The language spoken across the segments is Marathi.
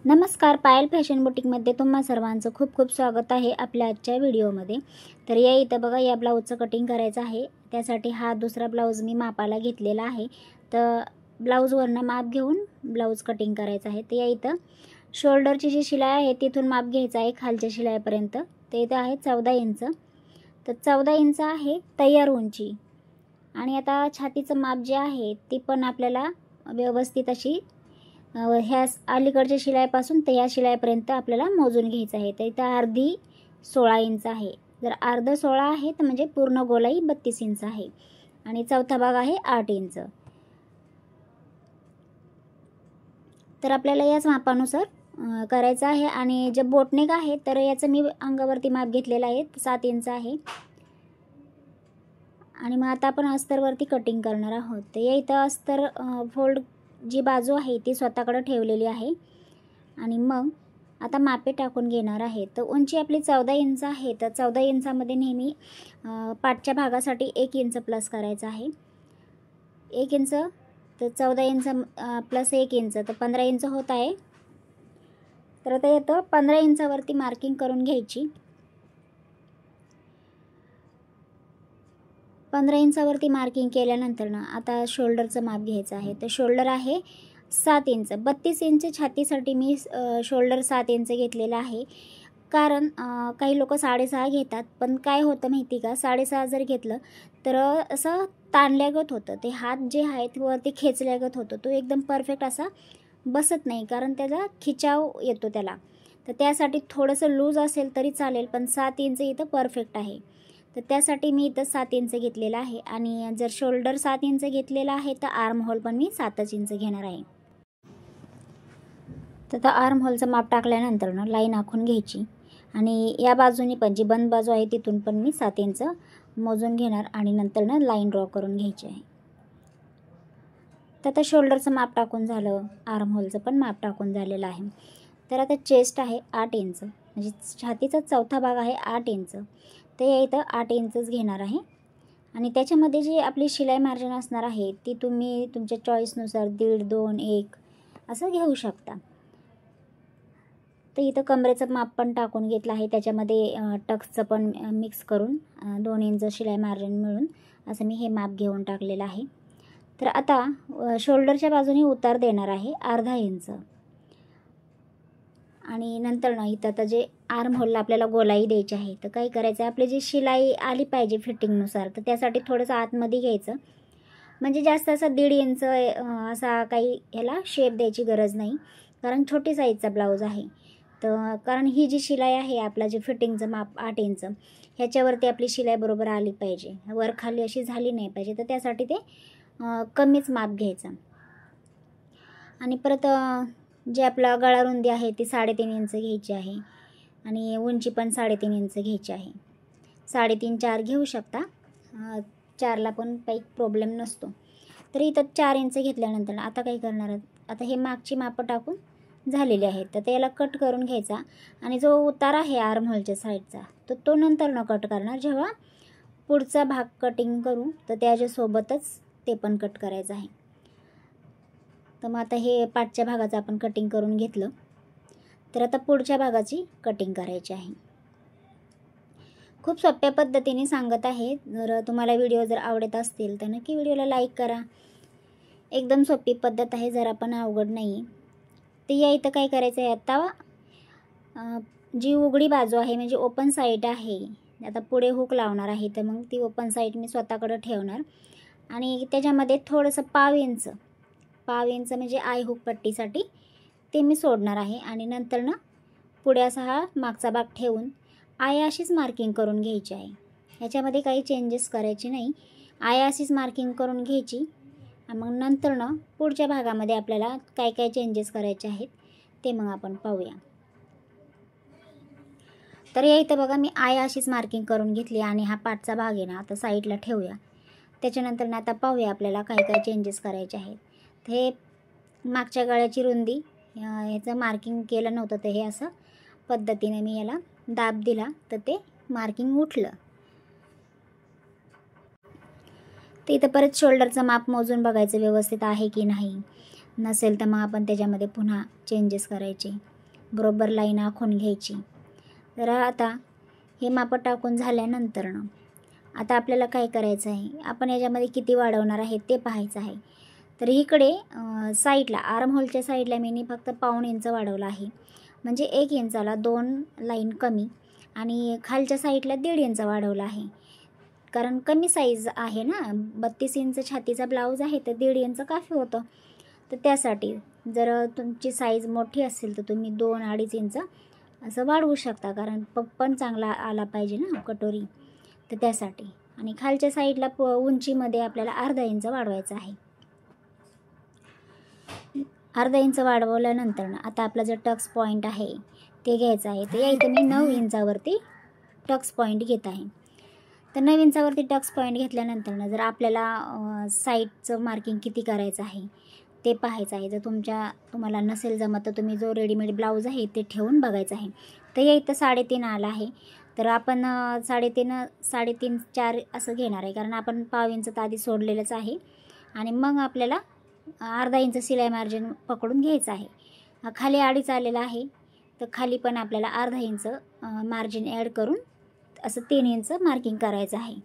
नमस्कार, पायल फॅशन बुटीकमध्ये तुम्हा सर्वांचं खूप खूप स्वागत आहे आपल्या आजच्या व्हिडिओमध्ये। तर या इथं बघा, या ब्लाऊजचं कटिंग करायचं आहे। त्यासाठी हा दुसरा ब्लाऊज मी मापाला घेतलेला आहे। तर ब्लाऊजवरनं माप घेऊन ब्लाऊज कटिंग करायचं आहे। तर या इथं शोल्डरची जी शिलाई आहे तिथून माप घ्यायचं आहे खालच्या शिलाईपर्यंत। ते इथं आहे 14 इंच। तर 14 इंच आहे तयार उंची। आणि आता छातीचं माप जे आहे ती पण आपल्याला व्यवस्थित अशी ह्या अलीकडच्या शिलाईपासून ते या शिलाईपर्यंत आपल्याला मोजून घ्यायचं आहे। तर इथं अर्धी 16 इंच आहे। जर अर्ध 16 आहे तर म्हणजे पूर्ण गोलाई 32 इंच आहे आणि चौथा भाग आहे 8 इंच। तर आपल्याला याच मापानुसार करायचं आहे। आणि जे बोटनेक आहे तर याचं मी अंगावरती माप घेतलेलं आहे 7 इंच आहे। आणि मग आता आपण अस्तरवरती कटिंग करणार आहोत। तर या इथं अस्तर फोल्ड जी बाजू आहे ती स्वतःकडे ठेवलेली आहे आणि मग आता मापे टाकून घेणार आहे। तर उंची आपली 14 इंच आहे। तर 14 इंचामध्ये नेहमी पाठच्या भागासाठी 1 इंच प्लस करायचं आहे। 1 इंच, तर 14 इंच प्लस 1 इंच तर 15 इंच होत आहे। तर आता येतं 15 इंचावरती मार्किंग करून घ्यायची। 15 इंचावरती मार्किंग केल्यानंतर ना आता शोल्डरचं माप घ्यायचं आहे। तर शोल्डर आहे 7 इंच। 32 इंच छातीसाठी मी शोल्डर 7 इंच घेतलेला आहे। कारण काही लोक 6.5 घेतात, पण काय होतं माहिती का, 6.5 जर घेतलं तर असं ताणल्यागत होतं। ते हात जे आहेत वरती खेचल्यागत होतं, तो एकदम परफेक्ट असा बसत नाही, कारण त्याचा खिचाव येतो त्याला। तर त्यासाठी थोडंसं लूज असेल तरी चालेल, पण 7 इंच इथं परफेक्ट आहे। तर त्यासाठी मी इथं 7 इंच घेतलेला आहे। आणि जर शोल्डर 7 इंच घेतलेला आहे तर आर्म होल पण मी 7 इंच घेणार आहे। तर आता आर्म होलचं माप टाकल्यानंतर ना लाईन आखून घ्यायची आणि या बाजूनी पण जी बंद बाजू आहे तिथून पण मी 7 इंच मोजून घेणार आणि नंतर ना लाईन ड्रॉ करून घ्यायची आहे। तर आता शोल्डरचं माप टाकून झालं, आर्म होलचं पण माप टाकून झालेलं आहे। तर आता चेस्ट आहे 8 इंच, म्हणजे छातीचा चौथा भाग आहे 8 इंच। तर या इथं 8 इंचच घेणार आहे। आणि त्याच्यामध्ये जी आपली शिलाई मार्जिन असणार आहे ती तुम्ही तुमच्या चॉईसनुसार 1.5, 2, 1 असं घेऊ शकता। तर इथं कमरेचं माप पण टाकून घेतलं आहे, त्याच्यामध्ये टक्सचं पण मिक्स करून 2 इंच शिलाई मार्जिन मिळून असं मी हे माप घेऊन टाकलेलं आहे। तर आता शोल्डरच्या बाजूने उतार देणार आहे अर्धा इंच। आणि नंतर ना इथं आता जे आर्म होलला आपल्याला गोलाई द्यायची आहे, तर काय करायचं आहे, आपली जी शिलाई आली पाहिजे फिटिंगनुसार, तर त्यासाठी थोडंसं आतमध्ये घ्यायचं। म्हणजे जास्त असं 1.5 इंच असा काही ह्याला शेप द्यायची गरज नाही, कारण छोटी साईजचा ब्लाऊज आहे। तर कारण ही जी शिलाई आहे आपला जे फिटिंगचं माप 8 इंच, ह्याच्यावरती आपली शिलाई बरोबर आली पाहिजे, वर खाली अशी झाली नाही पाहिजे। तर त्यासाठी ते कमीच माप घ्यायचं। आणि परत जे आपला गळा रुंदी आहे ती 3.5 इंच घ्यायची आहे आणि उंची पण 3.5 इंच घ्यायची आहे। 3.5, 4 घेऊ शकता, 4ला पण काही प्रॉब्लेम नसतो। तर इथं 4 इंच घेतल्यानंतर आता काय करणार आहात, आता हे मागची मापं टाकून झालेली आहेत। तर त्याला कट करून घ्यायचा आणि जो उतार आहे आर्म होलच्या साईडचा तर तो नंतर न कट करणार, जेव्हा पुढचा भाग कटिंग करू तर त्याच्यासोबतच ते पण कट करायचं आहे। तर मग आता हे पाठच्या भागाचं आपण कटिंग करून घेतलं, तर आता पुढच्या भागाची कटिंग करायची आहे। खूप सोप्या पद्धतीने सांगत आहे। जर तुम्हाला व्हिडिओ जर आवडत असतील तर नक्की व्हिडिओला लाईक करा। एकदम सोपी पद्धत आहे, जरा पण अवघड नाही। तर या इथं काय करायचं आहे, आता जी उघडी बाजू आहे म्हणजे ओपन साईड आहे, आता पुढे हुक लावणार आहे, तर मग ती ओपन साईड मी स्वतःकडे ठेवणार आणि त्याच्यामध्ये थोडंसं पाव इंच म्हणजे आय हुक पट्टीसाठी ते मी सोडणार आहे। आणि नंतर ना पुढे असा हा मागचा भाग ठेवून आय अशीच मार्किंग करून घ्यायची आहे। ह्याच्यामध्ये काही चेंजेस करायचे नाही, आय अशीच मार्किंग करून घ्यायची। मग नंतर ना पुढच्या भागामध्ये आपल्याला काय काय चेंजेस करायचे आहेत ते मग आपण पाहूया। तर या इथं बघा, मी आय अशीच मार्किंग करून घेतली आणि हा पाठचा भाग आहे ना आता साईडला ठेवूया। त्याच्यानंतर ना आता पाहूया आपल्याला काय काय चेंजेस करायचे आहेत। तर हे मागच्या गळ्याची रुंदी ह्याचं मार्किंग केलं नव्हतं, तर हे असं पद्धतीने मी याला दाब दिला तर ते मार्किंग उठलं। तर इथं परत शोल्डरचं माप मोजून बघायचं व्यवस्थित आहे की नाही, नसेल तर मग आपण त्याच्यामध्ये पुन्हा चेंजेस करायचे। बरोबर लाईन आखून घ्यायची. तर आता हे मापं टाकून झाल्यानंतर आता आपल्याला काय करायचं आहे, आपण याच्यामध्ये किती वाढवणार आहे ते पाहायचं आहे. तर इकडे साईडला आर्महोलच्या साईडला मी फक्त पाऊण इंच वाढवलं आहे, म्हणजे 1 इंचाला 2 लाईन कमी, आणि खालच्या साईडला 1.5 इंच वाढवलं आहे. कारण कमी साईज आहे ना, 32 इंच छातीचा ब्लाऊज आहे, तर 1.5 इंच काफी होतं. तर त्यासाठी जर तुमची साईज मोठी असेल तर तुम्ही 2-2.5 इंच असं वाढवू शकता, कारण पग पण चांगला आला पाहिजे ना कटोरी, तर त्यासाठी. आणि खालच्या साईडला उंचीमध्ये आपल्याला अर्धा इंच वाढवायचं आहे. अर्धा इंच वाढवल्यानंतर आता आपला जो टक्स पॉईंट आहे ते घ्यायचं आहे. तर इथं मी 9 इंचावरती टक्स पॉईंट घेत आहे. तर 9 इंचावरती टक्स पॉईंट घेतल्यानंतर जर आपल्याला साईडचं मार्किंग किती करायचं आहे ते पाहायचं आहे. जर तुम्हाला नसेल जमत तर तुम्ही जो रेडीमेड ब्लाऊज आहे ते ठेवून बघायचं आहे. तर या इथं 3.5 आला आहे, तर आपण 3.5-4 असं घेणार आहे, कारण आपण पाव इंच तर आधी सोडलेलंच आहे. आणि मग आपल्याला अर्धा इंच शिलाई मार्जिन पकडून घ्यायचं आहे. खाली 2.5 आलेला आहे, तर खाली पण आपल्याला अर्धा इंच मार्जिन ॲड करून असं 3 इंच मार्किंग करायचं आहे.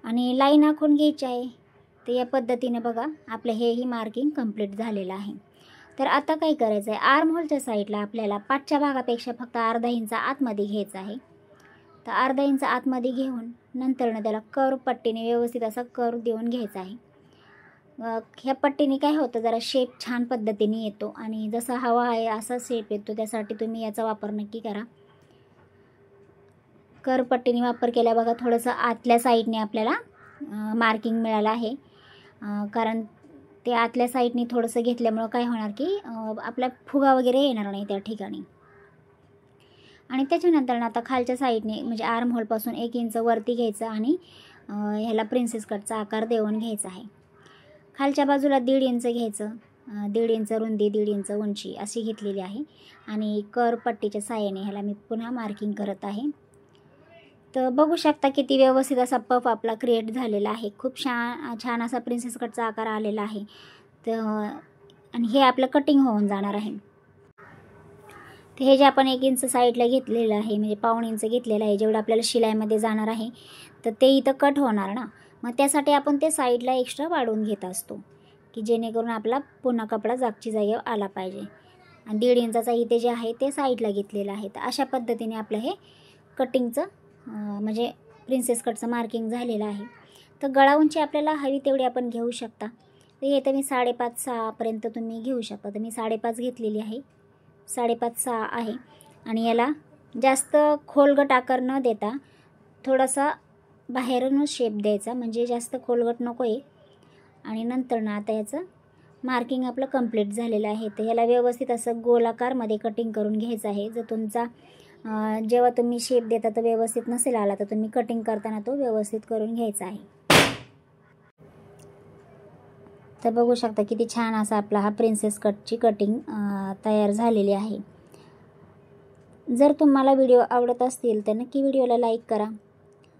आणि लाईन आखून घ्यायची आहे. तर या पद्धतीने बघा आपलं हेही मार्किंग कंप्लीट झालेलं आहे. तर आता काय करायचं आहे, आर्महोलच्या साईडला आपल्याला पाठच्या भागापेक्षा फक्त अर्धा इंच आतमध्ये घ्यायचं आहे. तर अर्धा इंच आतमध्ये घेऊन नंतरनं त्याला कर्व पट्टीने व्यवस्थित असा कर्व देऊन घ्यायचा आहे. ह्या पट्टीने काय होतं, जरा शेप छान पद्धतीने येतो, आणि जसा हवा आहे असा शेप येतो. त्यासाठी तुम्ही याचा वापर नक्की करा. कर्व पट्टीने वापर केल्या बघा थोडंसं आतल्या साईडने आपल्याला मार्किंग मिळालं आहे, कारण ते आतल्या साईडने थोडंसं घेतल्यामुळं काय होणार की आपला फुगा वगैरे येणार नाही त्या ठिकाणी. आणि त्याच्यानंतर आता खालच्या साईडने म्हणजे आर्महोलपासून 1 इंच वरती घ्यायचं आणि ह्याला प्रिन्सेस कटचा आकार देऊन घ्यायचा आहे. खालच्या बाजूला 1.5 इंच घ्यायचं, 1.5 इंच रुंदी 1.5 इंच उंची अशी घेतलेली आहे. आणि कर्व पट्टीच्या साहाय्याने ह्याला मी पुन्हा मार्किंग करत आहे. तर बघू शकता किती व्यवस्थित असा पफ आपला क्रिएट झालेला आहे. खूप छान असा प्रिन्सेस कटचा आकार आलेला आहे. तर आणि हे आपलं कटिंग होऊन जाणार आहे. तर हे जे आपण 1 इंच साईडला घेतलेलं आहे, म्हणजे पाऊण इंच घेतलेलं आहे, जेवढं आपल्याला शिलाईमध्ये जाणार आहे, तर ते इथं कट होणार ना. मग त्यासाठी आपण ते साईडला एक्स्ट्रा वाढवून घेत असतो, की जेणेकरून आपला पुन्हा कपडा जागची जागेवर आला पाहिजे. आणि 1.5 इंचाचा इथे जे आहे ते साईडला घेतलेलं आहे. तर अशा पद्धतीने आपलं हे कटिंगचं म्हणजे प्रिन्सेस कटचं मार्किंग झालेलं आहे. तर गळा उंची आपल्याला हवी तेवढी आपण घेऊ शकता. तर हे तर मी 5.5-6पर्यंत तुम्ही घेऊ शकता. तर मी 5.5 घेतलेली आहे, 5.5-6 आहे. आणि याला जास्त खोलगट आकार न देता थोडासा बाहेरूनच शेप द्यायचा, म्हणजे जास्त खोलगट नको आहे. आणि नंतर ना आता याचं मार्किंग आपलं कंप्लीट झालेलं आहे. तर याला व्यवस्थित असं गोलाकारमध्ये कटिंग करून घ्यायचं आहे. जर तुमचा जेव्हा तुम्ही शेप देता तर व्यवस्थित नसेल आला तर तुम्ही कटिंग करताना तो व्यवस्थित करून घ्यायचा आहे. तर बघू शकता किती छान असा आपला हा प्रिन्सेस कटची कटिंग तयार झालेली आहे. जर तुम्हाला व्हिडिओ आवडत असतील तर नक्की व्हिडिओला लाईक करा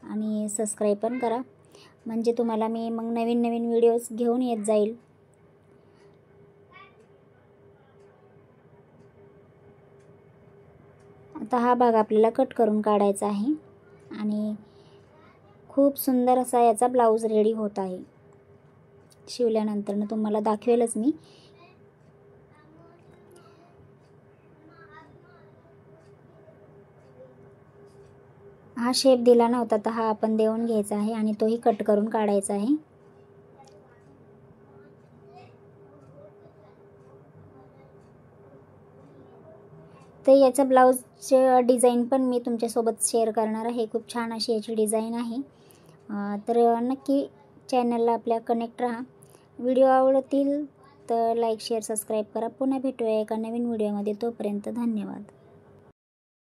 आणि सबस्क्राईब पण करा, म्हणजे तुम्हाला मी मग नवीन नवीन व्हिडिओज घेऊन येत जाईल. आता हा भाग आपल्याला कट करून काढायचा आहे आणि खूप सुंदर असा याचा ब्लाऊज रेडी होत आहे. शिवल्यानंतर तुम्हाला दाखवेलच मी. हा शेप दिला नव्हता तर हा आपण देऊन घ्यायचा आहे आणि तोही कट करून काढायचा आहे. तर याचा ब्लाऊजचे डिझाईन पण मी तुमच्यासोबत शेअर करणार आहे. खूप छान अशी याची डिझाईन आहे. तर नक्की चॅनलला आपल्या कनेक्ट राहा. व्हिडिओ आवडतील तर लाईक शेअर सबस्क्राईब करा. पुन्हा भेटूया एका नवीन व्हिडिओमध्ये. तोपर्यंत धन्यवाद.